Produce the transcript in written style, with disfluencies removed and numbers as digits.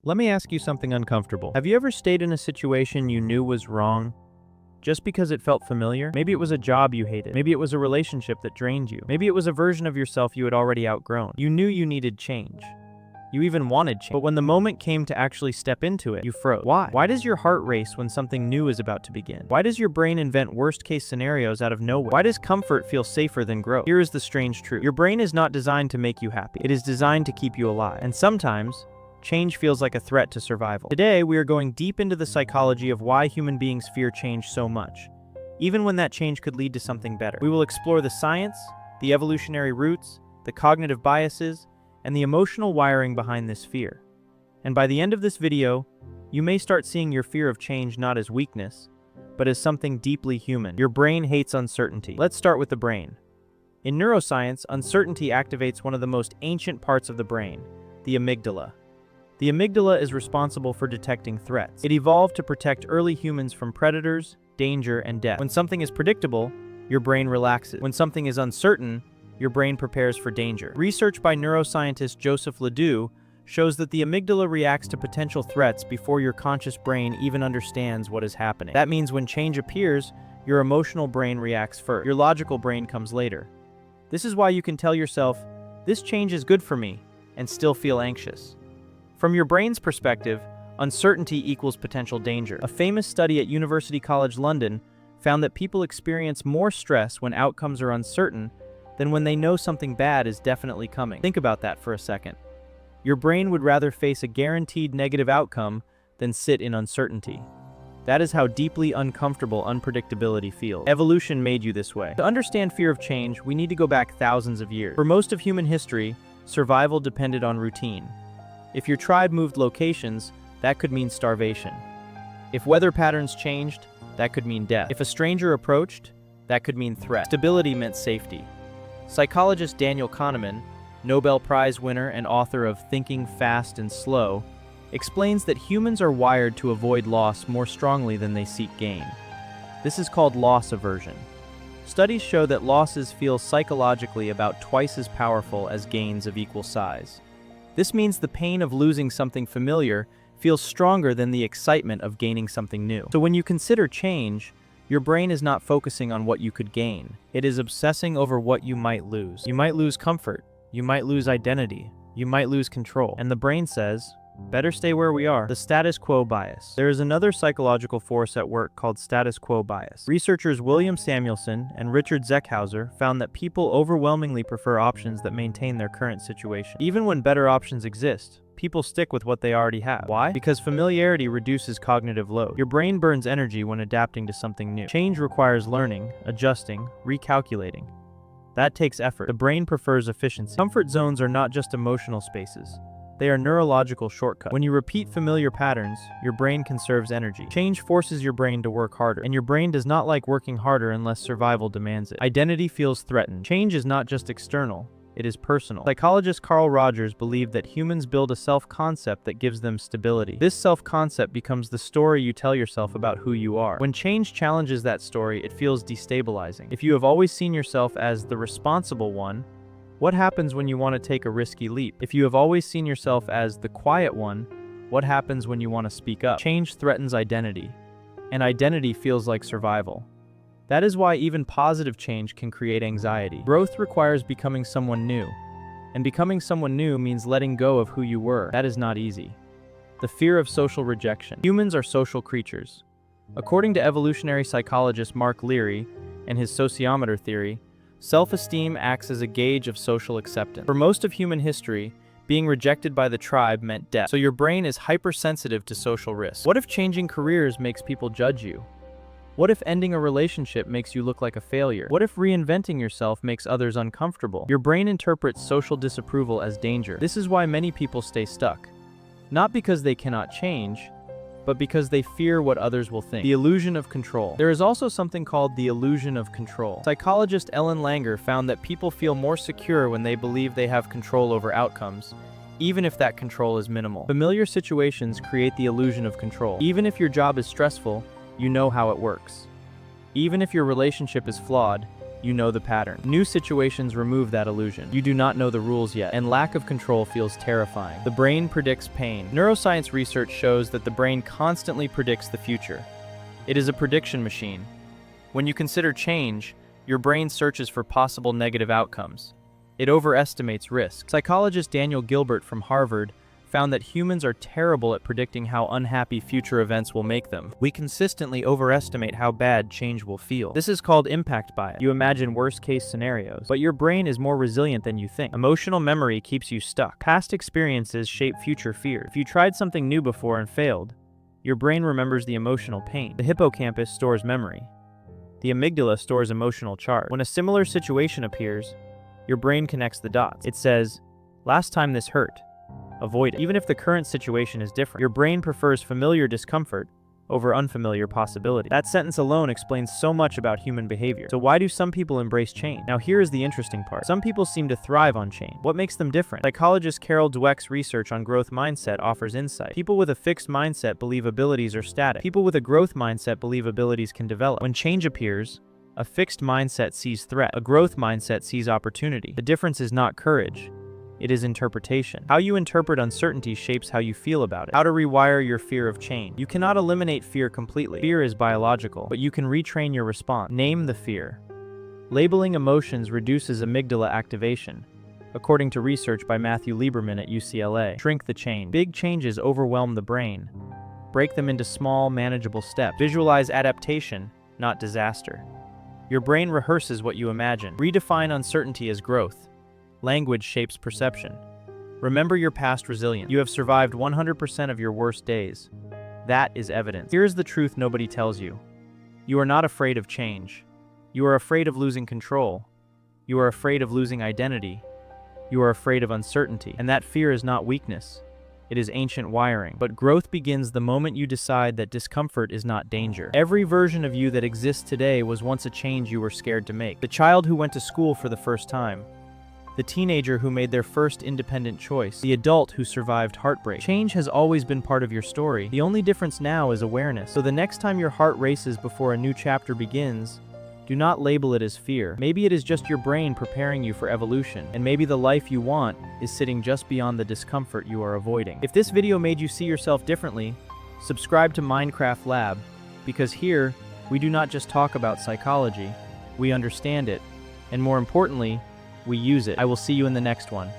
Let me ask you something uncomfortable. Have you ever stayed in a situation you knew was wrong just because it felt familiar? Maybe it was a job you hated. Maybe it was a relationship that drained you. Maybe it was a version of yourself you had already outgrown. You knew you needed change. You even wanted change. But when the moment came to actually step into it, you froze. Why? Why does your heart race when something new is about to begin? Why does your brain invent worst-case scenarios out of nowhere? Why does comfort feel safer than growth? Here is the strange truth. Your brain is not designed to make you happy. It is designed to keep you alive. And sometimes, change feels like a threat to survival. Today, we are going deep into the psychology of why human beings fear change so much, even when that change could lead to something better. We will explore the science, the evolutionary roots, the cognitive biases, and the emotional wiring behind this fear. And by the end of this video, you may start seeing your fear of change not as weakness, but as something deeply human. Your brain hates uncertainty. Let's start with the brain. In neuroscience, uncertainty activates one of the most ancient parts of the brain, the amygdala. The amygdala is responsible for detecting threats. It evolved to protect early humans from predators, danger, and death. When something is predictable, your brain relaxes. When something is uncertain, your brain prepares for danger. Research by neuroscientist Joseph LeDoux shows that the amygdala reacts to potential threats before your conscious brain even understands what is happening. That means when change appears, your emotional brain reacts first. Your logical brain comes later. This is why you can tell yourself, "This change is good for me," and still feel anxious. From your brain's perspective, uncertainty equals potential danger. A famous study at University College London found that people experience more stress when outcomes are uncertain than when they know something bad is definitely coming. Think about that for a second. Your brain would rather face a guaranteed negative outcome than sit in uncertainty. That is how deeply uncomfortable unpredictability feels. Evolution made you this way. To understand fear of change, we need to go back thousands of years. For most of human history, survival depended on routine. If your tribe moved locations, that could mean starvation. If weather patterns changed, that could mean death. If a stranger approached, that could mean threat. Stability meant safety. Psychologist Daniel Kahneman, Nobel Prize winner and author of Thinking Fast and Slow, explains that humans are wired to avoid loss more strongly than they seek gain. This is called loss aversion. Studies show that losses feel psychologically about twice as powerful as gains of equal size. This means the pain of losing something familiar feels stronger than the excitement of gaining something new. So when you consider change, your brain is not focusing on what you could gain. It is obsessing over what you might lose. You might lose comfort. You might lose identity. You might lose control. And the brain says, better stay where we are. The status quo bias. There is another psychological force at work called status quo bias. Researchers William Samuelson and Richard Zeckhauser found that people overwhelmingly prefer options that maintain their current situation. Even when better options exist, people stick with what they already have. Why? Because familiarity reduces cognitive load. Your brain burns energy when adapting to something new. Change requires learning, adjusting, recalculating. That takes effort. The brain prefers efficiency. Comfort zones are not just emotional spaces. They are neurological shortcuts. When you repeat familiar patterns, your brain conserves energy. Change forces your brain to work harder, and your brain does not like working harder unless survival demands it. Identity feels threatened. Change is not just external, it is personal. Psychologist Carl Rogers believed that humans build a self-concept that gives them stability. This self-concept becomes the story you tell yourself about who you are. When change challenges that story, it feels destabilizing. If you have always seen yourself as the responsible one, what happens when you want to take a risky leap? If you have always seen yourself as the quiet one, what happens when you want to speak up? Change threatens identity, and identity feels like survival. That is why even positive change can create anxiety. Growth requires becoming someone new, and becoming someone new means letting go of who you were. That is not easy. The fear of social rejection. Humans are social creatures. According to evolutionary psychologist Mark Leary and his sociometer theory, self-esteem acts as a gauge of social acceptance. For most of human history, being rejected by the tribe meant death. So your brain is hypersensitive to social risk. What if changing careers makes people judge you? What if ending a relationship makes you look like a failure? What if reinventing yourself makes others uncomfortable? Your brain interprets social disapproval as danger. This is why many people stay stuck. Not because they cannot change, but because they fear what others will think. The illusion of control. There is also something called the illusion of control. Psychologist Ellen Langer found that people feel more secure when they believe they have control over outcomes, even if that control is minimal. Familiar situations create the illusion of control. Even if your job is stressful, you know how it works. Even if your relationship is flawed, you know the pattern. New situations remove that illusion. You do not know the rules yet, and lack of control feels terrifying. The brain predicts pain. Neuroscience research shows that the brain constantly predicts the future. It is a prediction machine. When you consider change, your brain searches for possible negative outcomes. It overestimates risk. Psychologist Daniel Kahneman from Harvard found that humans are terrible at predicting how unhappy future events will make them. We consistently overestimate how bad change will feel. This is called impact bias. You imagine worst-case scenarios, but your brain is more resilient than you think. Emotional memory keeps you stuck. Past experiences shape future fear. If you tried something new before and failed, your brain remembers the emotional pain. The hippocampus stores memory. The amygdala stores emotional charge. When a similar situation appears, your brain connects the dots. It says, "Last time this hurt. Avoid it." Even if the current situation is different, your brain prefers familiar discomfort over unfamiliar possibility. That sentence alone explains so much about human behavior. So why do some people embrace change? Now here is the interesting part. Some people seem to thrive on change. What makes them different? Psychologist Dweck's research on growth mindset offers insight. People with a fixed mindset believe abilities are static. People with a growth mindset believe abilities can develop. When change appears, a fixed mindset sees threat. A growth mindset sees opportunity. The difference is not courage. It is interpretation. How you interpret uncertainty shapes how you feel about it. How to rewire your fear of change. You cannot eliminate fear completely. Fear is biological, but you can retrain your response. Name the fear. Labeling emotions reduces amygdala activation, according to research by Matthew Lieberman at UCLA. Shrink the change. Big changes overwhelm the brain. Break them into small, manageable steps. Visualize adaptation, not disaster. Your brain rehearses what you imagine. Redefine uncertainty as growth. Language shapes perception. Remember your past resilience. You have survived 100% of your worst days. That is evidence. Here is the truth nobody tells you. You are not afraid of change. You are afraid of losing control. You are afraid of losing identity. You are afraid of uncertainty. And that fear is not weakness. It is ancient wiring. But growth begins the moment you decide that discomfort is not danger. Every version of you that exists today was once a change you were scared to make. The child who went to school for the first time. The teenager who made their first independent choice. The adult who survived heartbreak. Change has always been part of your story. The only difference now is awareness. So the next time your heart races before a new chapter begins, do not label it as fear. Maybe it is just your brain preparing you for evolution, and maybe the life you want is sitting just beyond the discomfort you are avoiding. If this video made you see yourself differently, subscribe to Minecraft Lab, because here, we do not just talk about psychology, we understand it, and more importantly, we use it. I will see you in the next one.